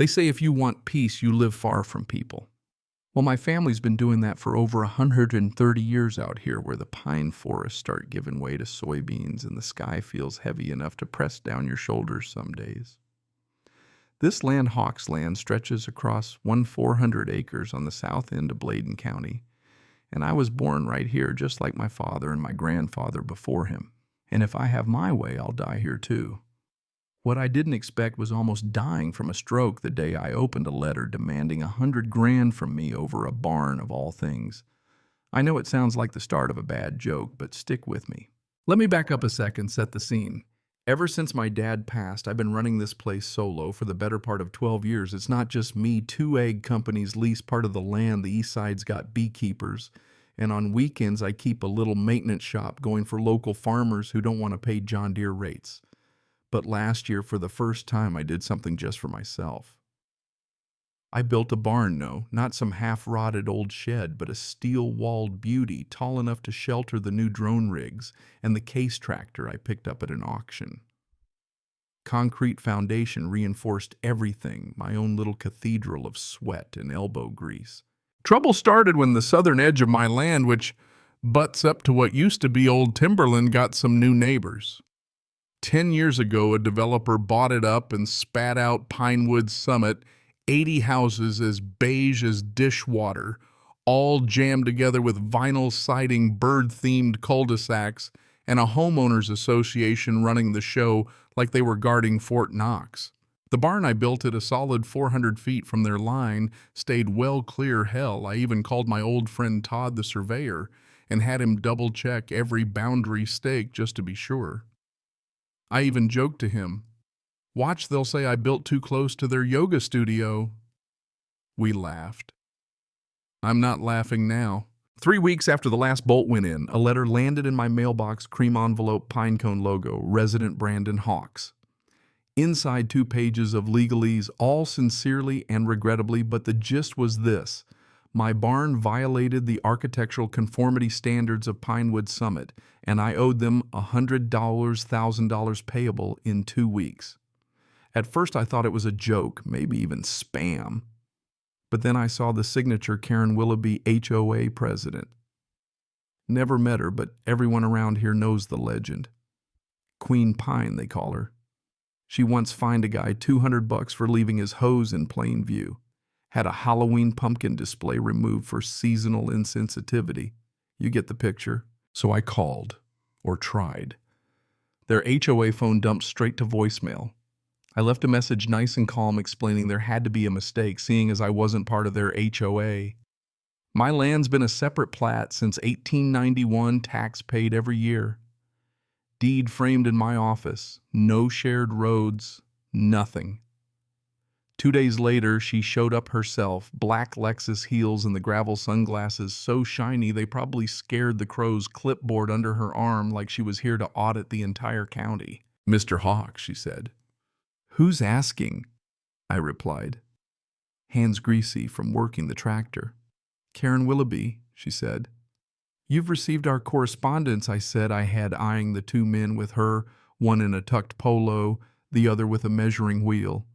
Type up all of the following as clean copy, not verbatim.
They say if you want peace, you live far from people. Well, my family's been doing that for over 130 years out here, where the pine forests start giving way to soybeans and the sky feels heavy enough to press down your shoulders some days. This land, Hawks land, stretches across 400 acres on the south end of Bladen County, and I was born right here just like my father and my grandfather before him. And if I have my way, I'll die here too. What I didn't expect was almost dying from a stroke the day I opened a letter demanding $100,000 from me over a barn of all things. I know it sounds like the start of a bad joke, but stick with me. Let me back up a second, set the scene. Ever since my dad passed, I've been running this place solo for the better part of 12 years. It's not just me. 2 egg companies lease part of the land. The east side's got beekeepers. And on weekends, I keep a little maintenance shop going for local farmers who don't want to pay John Deere rates. But last year, for the first time, I did something just for myself. I built a barn, no, not some half-rotted old shed, but a steel-walled beauty tall enough to shelter the new drone rigs and the case tractor I picked up at an auction. Concrete foundation reinforced everything, my own little cathedral of sweat and elbow grease. Trouble started when the southern edge of my land, which butts up to what used to be old timberland, got some new neighbors. 10 years ago, a developer bought it up and spat out Pinewood Summit, 80 houses as beige as dishwater, all jammed together with vinyl siding, bird-themed cul-de-sacs, and a homeowners association running the show like they were guarding Fort Knox. The barn I built at a solid 400 feet from their line stayed well clear hell. I even called my old friend Todd the surveyor and had him double-check every boundary stake just to be sure. I even joked to him, "Watch, they'll say I built too close to their yoga studio." We laughed. I'm not laughing now. 3 weeks after the last bolt went in, a letter landed in my mailbox, cream envelope, pinecone logo, Resident Brandon Hawks. Inside 2 pages of legalese, all sincerely and regrettably, but the gist was this. My barn violated the architectural conformity standards of Pinewood Summit, and I owed them $100,000 payable in 2 weeks. At first I thought it was a joke, maybe even spam. But then I saw the signature, Karen Willoughby, HOA president. Never met her, but everyone around here knows the legend. Queen Pine, they call her. She once fined a guy $200 for leaving his hose in plain view. Had a Halloween pumpkin display removed for seasonal insensitivity. You get the picture. So I called, or tried. Their HOA phone dumped straight to voicemail. I left a message nice and calm explaining there had to be a mistake, seeing as I wasn't part of their HOA. My land's been a separate plat since 1891, tax paid every year. Deed framed in my office, no shared roads, nothing. 2 days later, she showed up herself, black Lexus heels and the gravel sunglasses so shiny they probably scared the crow's clipboard under her arm like she was here to audit the entire county. "Mr. Hawk," she said. "Who's asking?" I replied, hands greasy from working the tractor. "Karen Willoughby," she said. "You've received our correspondence," I said, I had eyeing the 2 men with her, one in a tucked polo, the other with a measuring wheel.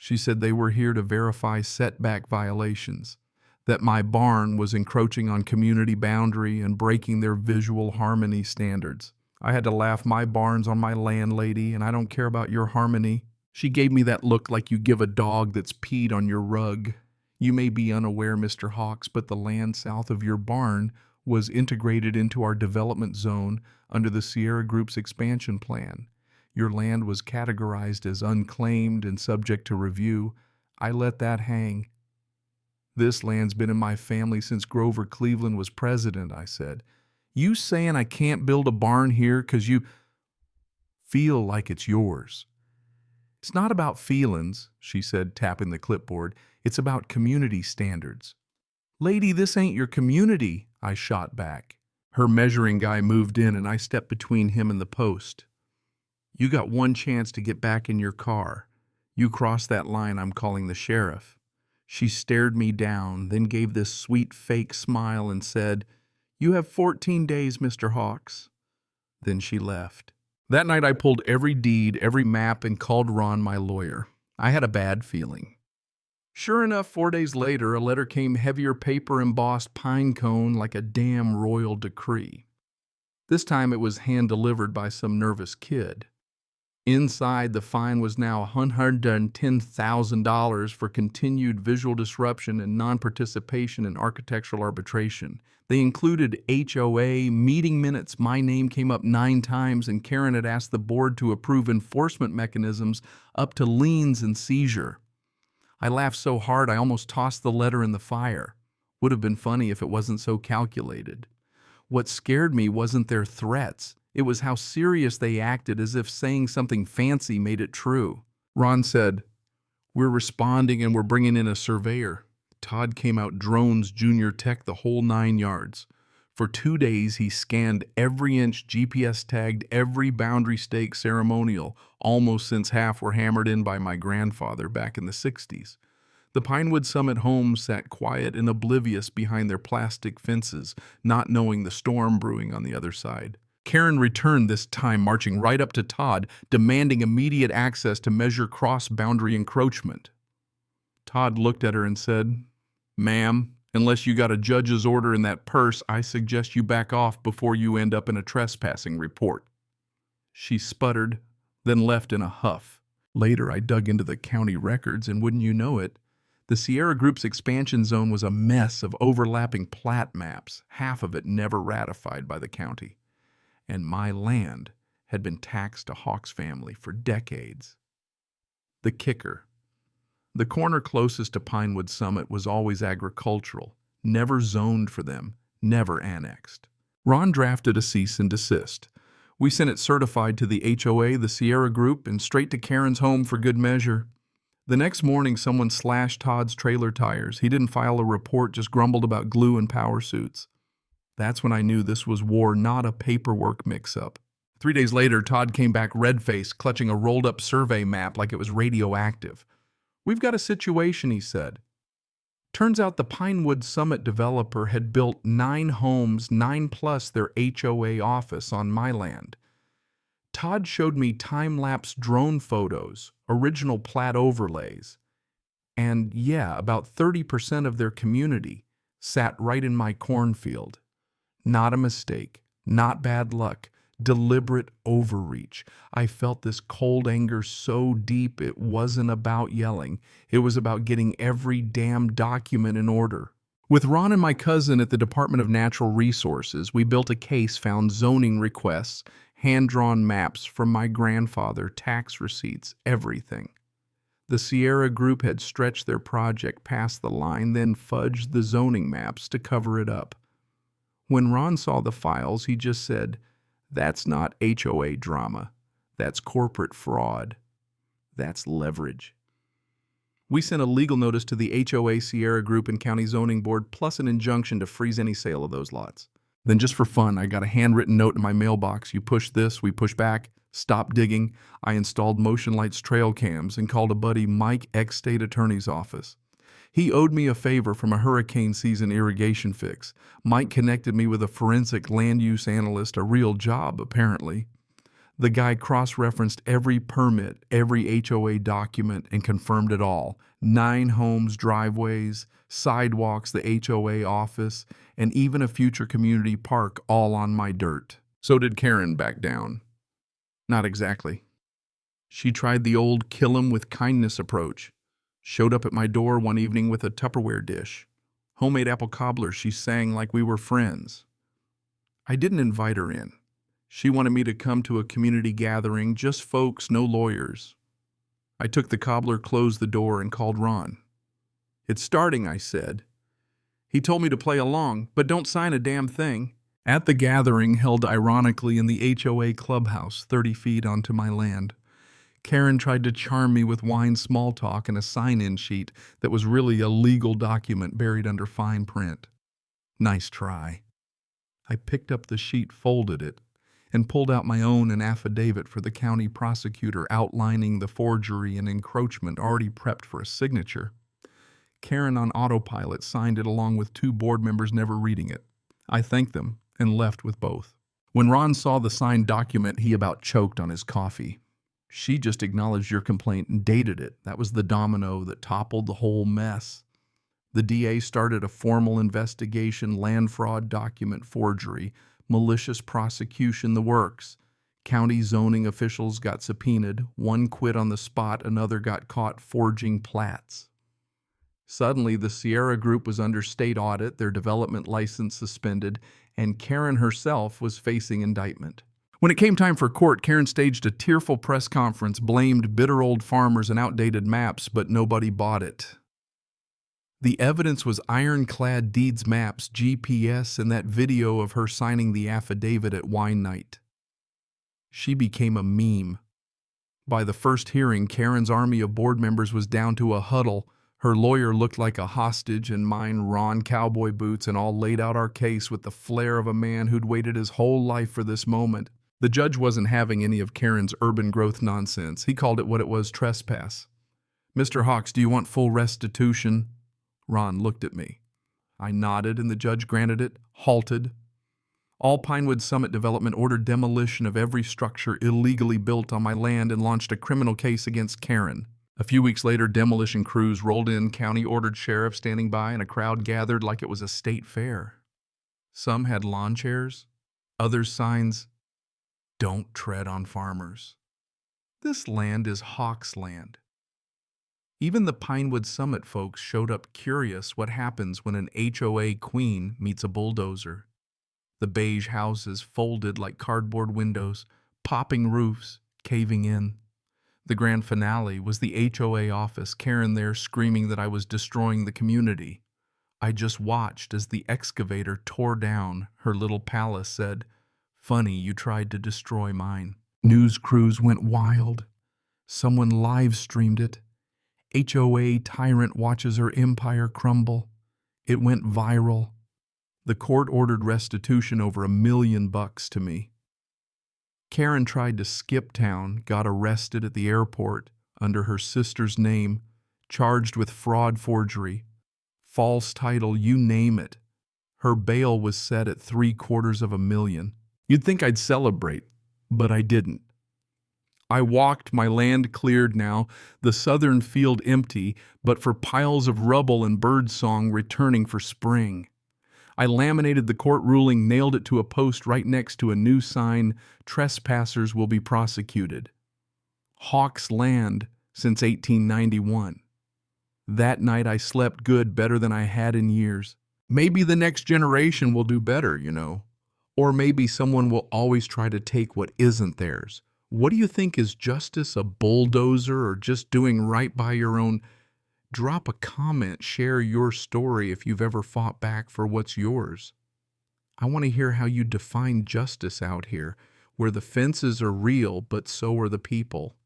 She said they were here to verify setback violations, that my barn was encroaching on community boundary and breaking their visual harmony standards. I had to laugh. My barn's on my land, lady, and I don't care about your harmony. She gave me that look like you give a dog that's peed on your rug. You may be unaware, Mr. Hawks, but the land south of your barn was integrated into our development zone under the Sierra Group's expansion plan. Your land was categorized as unclaimed and subject to review. I let that hang. This land's been in my family since Grover Cleveland was president, I said. You saying I can't build a barn here because you feel like it's yours? It's not about feelings, she said, tapping the clipboard. It's about community standards. Lady, this ain't your community, I shot back. Her measuring guy moved in and I stepped between him and the post. You got one chance to get back in your car. You cross that line, I'm calling the sheriff. She stared me down, then gave this sweet fake smile and said, You have 14 days, Mr. Hawks. Then she left. That night I pulled every deed, every map, and called Ron, my lawyer. I had a bad feeling. Sure enough, 4 days later, a letter came, heavier paper embossed pine cone like a damn royal decree. This time it was hand-delivered by some nervous kid. Inside, the fine was now $110,000 for continued visual disruption and non-participation in architectural arbitration. They included HOA, meeting minutes. My name came up 9 times, and Karen had asked the board to approve enforcement mechanisms up to liens and seizure. I laughed so hard I almost tossed the letter in the fire. Would have been funny if it wasn't so calculated. What scared me wasn't their threats. It was how serious they acted, as if saying something fancy made it true. Ron said, "We're responding and we're bringing in a surveyor." Todd came out drones, junior tech, the whole 9 yards. For 2 days, he scanned every inch, GPS tagged every boundary stake ceremonial, almost since half were hammered in by my grandfather back in the 60s. The Pinewood Summit homes sat quiet and oblivious behind their plastic fences, not knowing the storm brewing on the other side. Karen returned this time, marching right up to Todd, demanding immediate access to measure cross-boundary encroachment. Todd looked at her and said, "Ma'am, unless you got a judge's order in that purse, I suggest you back off before you end up in a trespassing report." She sputtered, then left in a huff. Later, I dug into the county records, and wouldn't you know it, the Sierra Group's expansion zone was a mess of overlapping plat maps, half of it never ratified by the county. And my land had been taxed to Hawk's family for decades. The kicker. The corner closest to Pinewood Summit was always agricultural, never zoned for them, never annexed. Ron drafted a cease and desist. We sent it certified to the HOA, the Sierra Group, and straight to Karen's home for good measure. The next morning, someone slashed Todd's trailer tires. He didn't file a report, just grumbled about glue and power suits. That's when I knew this was war, not a paperwork mix-up. 3 days later, Todd came back red-faced, clutching a rolled-up survey map like it was radioactive. "We've got a situation," he said. Turns out the Pinewood Summit developer had built 9 homes, 9 plus their HOA office on my land. Todd showed me time-lapse drone photos, original plat overlays. And yeah, about 30% of their community sat right in my cornfield. Not a mistake, not bad luck, deliberate overreach. I felt this cold anger so deep it wasn't about yelling. It was about getting every damn document in order. With Ron and my cousin at the Department of Natural Resources, we built a case, found zoning requests, hand-drawn maps from my grandfather, tax receipts, everything. The Sierra Group had stretched their project past the line, then fudged the zoning maps to cover it up. When Ron saw the files, he just said, "That's not HOA drama. That's corporate fraud. That's leverage." We sent a legal notice to the HOA, Sierra Group, and County Zoning Board, plus an injunction to freeze any sale of those lots. Then just for fun, I got a handwritten note in my mailbox. "You push this, we push back. Stop digging." I installed Motion Lights trail cams and called a buddy, Mike, ex-state attorney's office. He owed me a favor from a hurricane season irrigation fix. Mike connected me with a forensic land use analyst, a real job, apparently. The guy cross-referenced every permit, every HOA document, and confirmed it all. 9 homes, driveways, sidewalks, the HOA office, and even a future community park, all on my dirt. So did Karen back down? Not exactly. She tried the old kill 'em with kindness approach. Showed up at my door one evening with a Tupperware dish. Homemade apple cobbler, she sang like we were friends. I didn't invite her in. She wanted me to come to a community gathering, just folks, no lawyers. I took the cobbler, closed the door, and called Ron. "It's starting," I said. He told me to play along, but don't sign a damn thing. At the gathering, held ironically in the HOA clubhouse, 30 feet onto my land, Karen tried to charm me with wine small talk and a sign-in sheet that was really a legal document buried under fine print. Nice try. I picked up the sheet, folded it, and pulled out my own an affidavit for the county prosecutor outlining the forgery and encroachment already prepped for a signature. Karen on autopilot signed it along with 2 board members never reading it. I thanked them and left with both. When Ron saw the signed document, he about choked on his coffee. She just acknowledged your complaint and dated it. That was the domino that toppled the whole mess. The DA started a formal investigation, land fraud, document forgery, malicious prosecution, the works. County zoning officials got subpoenaed. One quit on the spot, another got caught forging plats. Suddenly, the Sierra Group was under state audit, their development license suspended, and Karen herself was facing indictment. When it came time for court, Karen staged a tearful press conference, blamed bitter old farmers and outdated maps, but nobody bought it. The evidence was ironclad deeds, maps, GPS, and that video of her signing the affidavit at wine night. She became a meme. By the first hearing, Karen's army of board members was down to a huddle. Her lawyer looked like a hostage, and mine Ron cowboy boots, and all laid out our case with the flair of a man who'd waited his whole life for this moment. The judge wasn't having any of Karen's urban growth nonsense. He called it what it was, trespass. "Mr. Hawks, do you want full restitution?" Ron looked at me. I nodded, and the judge granted it, halted. All Pinewood Summit Development ordered demolition of every structure illegally built on my land and launched a criminal case against Karen. A few weeks later, demolition crews rolled in, county-ordered sheriff standing by, and a crowd gathered like it was a state fair. Some had lawn chairs, others signs, "Don't tread on farmers." This land is Hawks' land. Even the Pinewood Summit folks showed up curious what happens when an HOA queen meets a bulldozer. The beige houses folded like cardboard windows, popping roofs, caving in. The grand finale was the HOA office, Karen there screaming that I was destroying the community. I just watched as the excavator tore down her little palace, said, "Funny, you tried to destroy mine." News crews went wild. Someone live-streamed it. HOA tyrant watches her empire crumble. It went viral. The court ordered restitution over $1 million to me. Karen tried to skip town, got arrested at the airport under her sister's name, charged with fraud, forgery, false title, you name it. Her bail was set at $750,000. You'd think I'd celebrate, but I didn't. I walked, my land cleared now, the southern field empty, but for piles of rubble and birdsong returning for spring. I laminated the court ruling, nailed it to a post right next to a new sign, "Trespassers will be prosecuted." Hawks' land since 1891. That night I slept good, better than I had in years. Maybe the next generation will do better, you know. Or maybe someone will always try to take what isn't theirs. What do you think, is justice a bulldozer or just doing right by your own? Drop a comment, share your story if you've ever fought back for what's yours. I want to hear how you define justice out here, where the fences are real, but so are the people.